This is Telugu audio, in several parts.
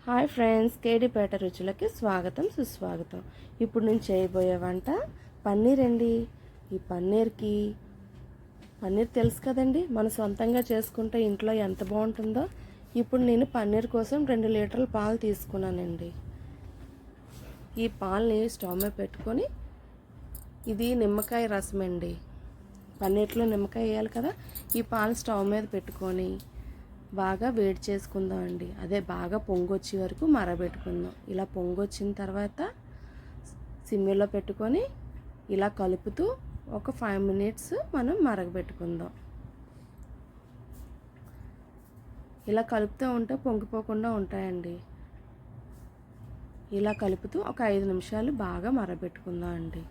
హాయ్ ఫ్రెండ్స్, కేడీపేట రుచులకి స్వాగతం సుస్వాగతం. ఇప్పుడు నేను చేయబోయే వంట పన్నీర్ అండి. ఈ పన్నీర్ తెలుసు కదండి, మన సొంతంగా చేసుకుంటే ఇంట్లో ఎంత బాగుంటుందో. ఇప్పుడు నేను పన్నీర్ కోసం 2 లీటర్ల పాలు తీసుకున్నానండి. ఈ పాలని స్టవ్ మీద పెట్టుకొని, ఇది నిమ్మకాయ రసం అండి. పన్నీర్లో నిమ్మకాయ వేయాలి కదా. ఈ పాలు స్టవ్ మీద పెట్టుకొని బాగా వేడి చేసుకుందాం అండి. అదే బాగా పొంగొచ్చే వరకు మరగబెట్టుకుందాం. ఇలా పొంగొచ్చిన తర్వాత సిమ్లో పెట్టుకొని ఇలా కలుపుతూ ఒక 5 మినిట్స్ మనం మరగబెట్టుకుందాం. ఇలా కలుపుతూ ఉంటే పొంగిపోకుండా ఉంటాయండి. ఇలా కలుపుతూ ఒక 5 నిమిషాలు బాగా మరగబెట్టుకుందాం అండి.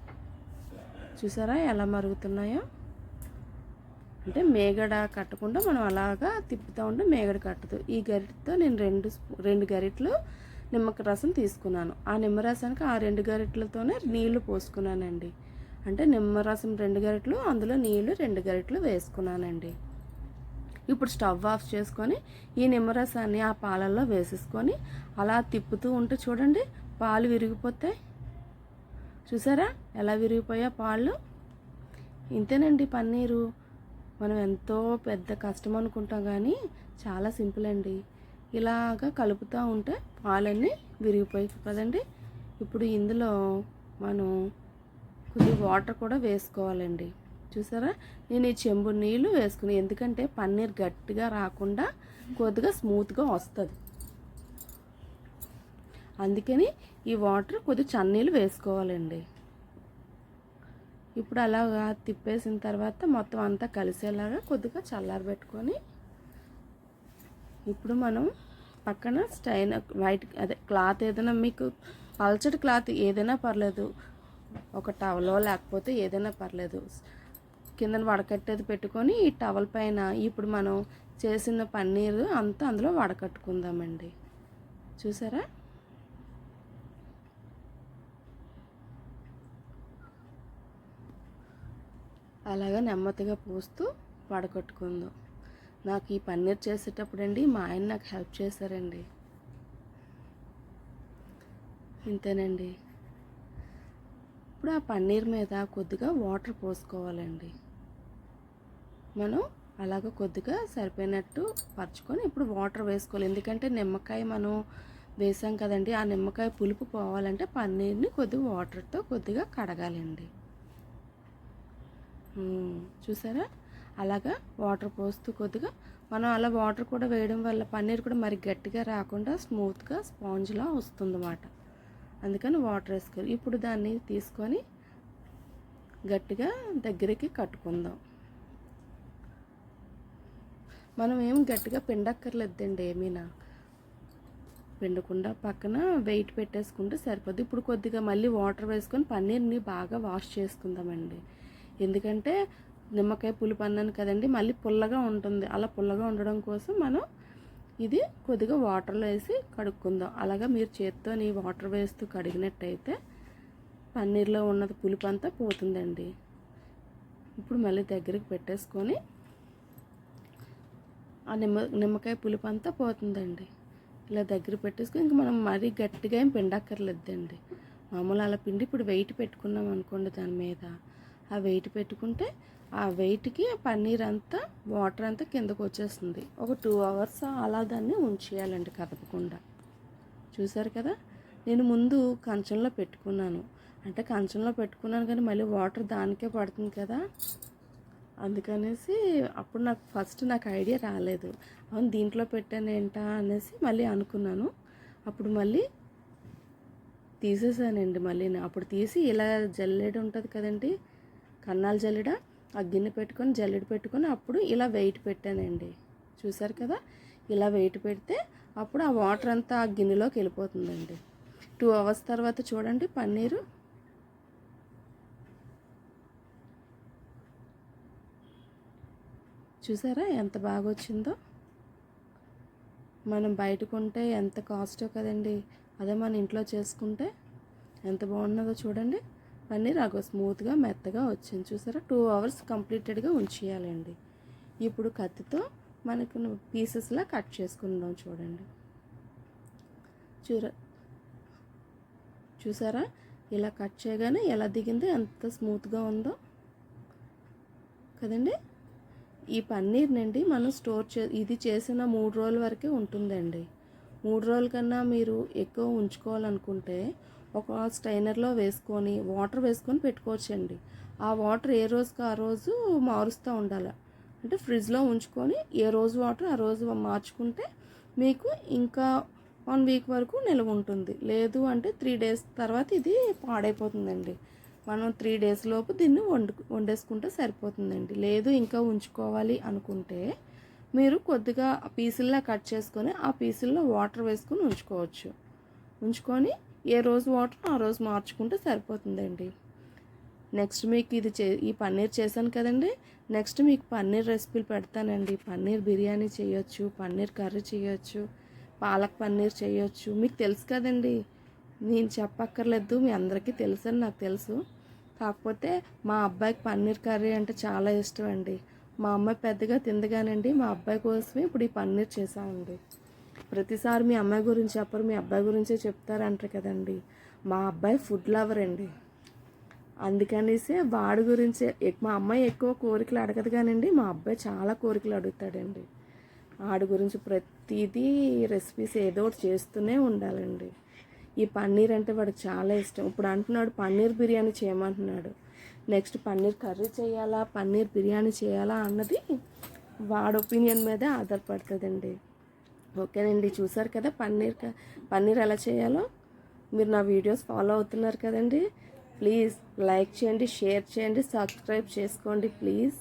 చూసారా ఎలా మరుగుతున్నాయో? అంటే మేగడ కట్టకుండా మనం అలాగా తిప్పుతూ ఉంటే మేగడ కట్టదు. ఈ గరిటతో నేను రెండు గరిటలు నిమ్మకాయ రసం తీసుకున్నాను. ఆ నిమ్మరసానికి ఆ 2 గరిటలతోనే నీళ్లు పోసుకున్నానండి. అంటే నిమ్మరసం 2 గరిటలు, అందులో నీళ్లు 2 గరిటలు వేసుకున్నానండి. ఇప్పుడు స్టవ్ ఆఫ్ చేసుకొని ఈ నిమ్మరసాన్ని ఆ పాలల్లో వేసేసుకొని అలా తిప్పుతూ ఉంటే చూడండి, పాలు విరిగిపోతాయి. చూసారా ఎలా విరిగిపోయా పాలు? ఇంతేనండి పన్నీరు. మనం ఎంతో పెద్ద కష్టం అనుకుంటాం, కానీ చాలా సింపుల్ అండి. ఇలాగా కలుపుతూ ఉంటే పాలన్నీ విరిగిపోయి కదండి. ఇప్పుడు ఇందులో మనం కొద్దిగా వాటర్ కూడా వేసుకోవాలండి. చూసారా, నేను ఈ చెంబు నీళ్ళు వేసుకుని, ఎందుకంటే పన్నీర్ గట్టిగా రాకుండా కొద్దిగా స్మూత్గా వస్తుంది. అందుకని ఈ వాటర్ కొద్దిగా చన్నీళ్ళు వేసుకోవాలండి. ఇప్పుడు అలాగా తిప్పేసిన తర్వాత మొత్తం అంతా కలిసేలాగా కొద్దిగా చల్లారబెట్టుకొని, ఇప్పుడు మనం పక్కన స్టైన్ వైట్ క్లాత్ ఏదైనా, మీకు పల్చటి క్లాత్ ఏదైనా పర్లేదు, ఒక టవలో లేకపోతే ఏదైనా పర్లేదు, కింద వడకట్టేది పెట్టుకొని ఈ టవల్ పైన ఇప్పుడు మనం చేసిన పన్నీరు అంతా అందులో వడకట్టుకుందామండి. చూసారా, అలాగా నెమ్మదిగా పూస్తూ వడకట్టుకుందాం. నాకు ఈ పన్నీర్ చేసేటప్పుడు అండి మా ఆయన నాకు హెల్ప్ చేశారండి. ఇంతేనండి. ఇప్పుడు ఆ పన్నీర్ మీద కొద్దిగా వాటర్ పోసుకోవాలండి. మనం అలాగ కొద్దిగా సరిపోయినట్టు పరుచుకొని ఇప్పుడు వాటర్ వేసుకోవాలి. ఎందుకంటే నిమ్మకాయ మనం వేసాం కదండి, ఆ నిమ్మకాయ పులుపు పోవాలంటే పన్నీర్ని కొద్దిగా వాటర్తో కొద్దిగా కడగాలండి. చూసారా, అలాగా వాటర్ పోస్తూ కొద్దిగా మనం అలా వాటర్ కూడా వేయడం వల్ల పన్నీర్ కూడా మరి గట్టిగా రాకుండా స్మూత్గా స్పాంజ్లా వస్తుందన్నమాట. అందుకని వాటర్ వేసుకోవాలి. ఇప్పుడు దాన్ని తీసుకొని గట్టిగా దగ్గరికి కట్టుకుందాం. మనం ఏం గట్టిగా పిండక్కర్లేదండి, ఏమీనా పిండకుండా పక్కన వెయిట్ పెట్టేసుకుంటే సరిపోద్ది. ఇప్పుడు కొద్దిగా మళ్ళీ వాటర్ వేసుకొని పన్నీర్ని బాగా వాష్ చేసుకుందామండి. ఎందుకంటే నిమ్మకాయ పులుపు అన్నాను కదండి, మళ్ళీ పుల్లగా ఉంటుంది. అలా పుల్లగా ఉండడం కోసం మనం ఇది కొద్దిగా వాటర్లో వేసి కడుక్కుందాం. అలాగా మీరు చేత్తో వాటర్ వేస్తూ కడిగినట్టయితే పన్నీర్లో ఉన్నది పులుపు అంతా పోతుందండి. ఇప్పుడు మళ్ళీ దగ్గరికి పెట్టేసుకొని ఆ నిమ్మకాయ పులుపు అంతా పోతుందండి. ఇలా దగ్గర పెట్టేసుకొని ఇంక మనం మరీ గట్టిగా ఏం పిండక్కర్లేదండి. మామూలు అలా పిండి ఇప్పుడు వెయిట్ పెట్టుకున్నాం అనుకోండి, దాని మీద ఆ వెయిట్ పెట్టుకుంటే ఆ వెయిట్కి పన్నీర్ అంతా వాటర్ అంతా కిందకు వచ్చేస్తుంది. ఒక 2 అవర్స్ అలా దాన్ని ఉంచేయాలండి కదపకుండా. చూసారు కదా, నేను ముందు కంచంలో పెట్టుకున్నాను. అంటే కంచంలో పెట్టుకున్నాను కానీ మళ్ళీ వాటర్ దానికే పడుతుంది కదా, అందుకనేసి అప్పుడు నాకు ఐడియా రాలేదు. అవును దీంట్లో పెట్టాను ఏంటా అనేసి మళ్ళీ అనుకున్నాను. అప్పుడు మళ్ళీ తీసేసానండి. మళ్ళీ అప్పుడు తీసి ఇలా జల్లెడ ఉంటుంది కదండి, కన్నాల జల్లెడ, ఆ గిన్నె పెట్టుకొని జల్లెడ పెట్టుకొని అప్పుడు ఇలా వెయిట్ పెట్టానండి. చూసారు కదా, ఇలా వెయిట్ పెడితే అప్పుడు ఆ వాటర్ అంతా ఆ గిన్నెలోకి వెళ్ళిపోతుందండి. 2 అవర్స్ తర్వాత చూడండి పన్నీరు చూసారా ఎంత బాగా వచ్చిందో. మనం బయట కొంటే ఎంత కాస్టో కదండి, అదే మన ఇంట్లో చేసుకుంటే ఎంత బాగున్నదో చూడండి. పన్నీర్ స్మూత్గా మెత్తగా వచ్చింది. చూసారా, 2 అవర్స్ కంప్లీటెడ్గా ఉంచేయాలండి. ఇప్పుడు కత్తితో మనకు పీసెస్లా కట్ చేసుకుందాం. చూడండి, చూర చూసారా ఇలా కట్ చేయగానే ఎలా దిగిందో ఎంత స్మూత్గా ఉందో కదండి. ఈ పన్నీర్నండి మనం ఇది చేసిన 3 రోజుల వరకే ఉంటుందండి. 3 రోజుల కన్నా మీరు ఎక్కువ ఉంచుకోవాలనుకుంటే ఒక స్ట్రైనర్లో వేసుకొని వాటర్ వేసుకొని పెట్టుకోవచ్చండి. ఆ వాటర్ ఏ రోజుకి ఆ రోజు మారుస్తూ ఉండాలి. అంటే ఫ్రిడ్జ్లో ఉంచుకొని ఏ రోజు వాటర్ ఆ రోజు మార్చుకుంటే మీకు ఇంకా 1 వీక్ వరకు నిల్వ ఉంటుంది. లేదు అంటే 3 డేస్ తర్వాత ఇది పాడైపోతుందండి. మనం 3 డేస్ లోపు దీన్ని వండేసుకుంటే సరిపోతుందండి. లేదు ఇంకా ఉంచుకోవాలి అనుకుంటే మీరు కొద్దిగా పీసుల్లా కట్ చేసుకొని ఆ పీసుల్లో వాటర్ వేసుకొని ఉంచుకొని ఏ రోజు వాటర్ ఆ రోజు మార్చుకుంటే సరిపోతుందండి. నెక్స్ట్ మీకు ఈ పన్నీర్ చేశాను కదండి. నెక్స్ట్ మీకు పన్నీర్ రెసిపీలు పెడతానండి. పన్నీర్ బిర్యానీ చేయొచ్చు, పన్నీర్ కర్రీ చేయొచ్చు, పాలక్ పన్నీర్ చేయొచ్చు. మీకు తెలుసు కదండి, నేను చెప్పక్కర్లేదు, మీ అందరికీ తెలుసు అని నాకు తెలుసు. కాకపోతే మా అబ్బాయికి పన్నీర్ కర్రీ అంటే చాలా ఇష్టం అండి. మా అమ్మాయి పెద్దగా తిందగానండి, మా అబ్బాయి కోసమే ఇప్పుడు ఈ పన్నీర్ చేసామండి. ప్రతిసారి మీ అమ్మాయి గురించి చెప్పరు, మీ అబ్బాయి గురించే చెప్తారంటారు కదండి. మా అబ్బాయి ఫుడ్ లవర్ అండి. అందుకనేసి వాడి గురించే మా అమ్మాయి ఎక్కువ కోరికలు అడగదు కానండి, మా అబ్బాయి చాలా కోరికలు అడుగుతాడండి. వాడి గురించి ప్రతిదీ రెసిపీస్ ఏదో ఒకటి చేస్తూనే ఉండాలండి. ఈ పన్నీర్ అంటే వాడికి చాలా ఇష్టం. ఇప్పుడు అంటున్నాడు పన్నీర్ బిర్యానీ చేయమంటున్నాడు. నెక్స్ట్ పన్నీర్ కర్రీ చేయాలా, పన్నీర్ బిర్యానీ చేయాలా అన్నది వాడి ఒపీనియన్ మీదే ఆధారపడుతుందండి. ఓకేనండి, చూసారు కదా పన్నీర్ ఎలా చేయాలో. మీరు నా వీడియోస్ ఫాలో అవుతున్నారు కదండి. ప్లీజ్ లైక్ చేయండి, షేర్ చేయండి, సబ్స్క్రైబ్ చేసుకోండి ప్లీజ్.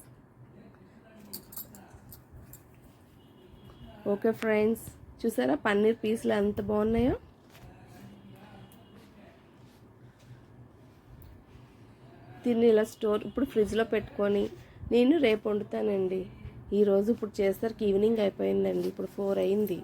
ఓకే ఫ్రెండ్స్, చూసారా పన్నీర్ పీసులు ఎంత బాగున్నాయో. దీన్ని ఇలా ఇప్పుడు ఫ్రిడ్జ్లో పెట్టుకొని నేను రేపు వండుతానండి. ఈరోజు ఇప్పుడు చేసరికి ఈవినింగ్ అయిపోయిందండి, ఇప్పుడు 4 అయింది.